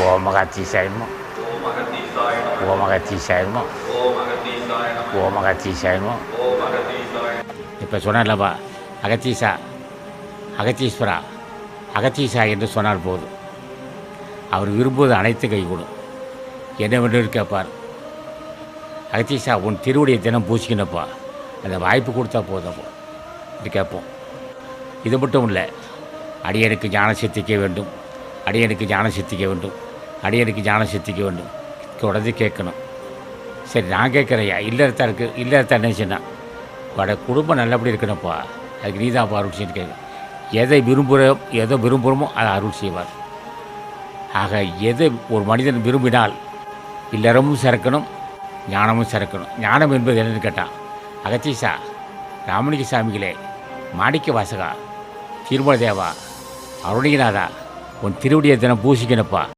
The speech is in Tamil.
ஓம் அகத்தீசாய நம. ஓம் அகத்தீசாய நம. ஓம் அகத்தீசாய நம. இப்போ சொன்னார்லப்பா, அகத்தீசா, அகத்தீஸ்வரா, அகத்தீசா என்று சொன்னால் போதும், அவர் விரும்புவது அனைத்து கைகூடும். என்னவென்று கேட்பார். அகத்தீசா, உன் திருவடியை தினம் பூசிக்கணுப்பா, அந்த வாய்ப்பு கொடுத்தா போதும் இது கேட்போம். இது மட்டும் இல்லை, அடியனுக்கு ஞானம் சித்திக்க வேண்டும், அடியனுக்கு ஞானம் சித்திக்க வேண்டும், அடியனுக்கு ஞானம் சித்திக்க வேண்டும் தொடர்ந்து கேட்கணும். சரி, நான் கேட்குறையா, இல்லறத்தான் இருக்குது, இல்லறத்தான் நினச்சின்னா உட குடும்பம் நல்லபடி இருக்கணும்ப்பா, அதுக்கு நீ தான் அருள் செய்யணும் கேட்க. எதை விரும்புகிறோமோ அதை அருள் செய்வார். ஆக எதை ஒரு மனிதன் விரும்பினால் இல்லறமும் சிறக்கணும், ஞானமும் சிறக்கணும். ஞானம் என்பது என்னென்னு கேட்டான். அகத்தீசா, ராமலிங்க சாமிகளே, மாணிக்க வாசகா, திருமல தேவா, அருணிகநாதா, உன் திருவடியை தினம் பூசிக்கணுப்பா.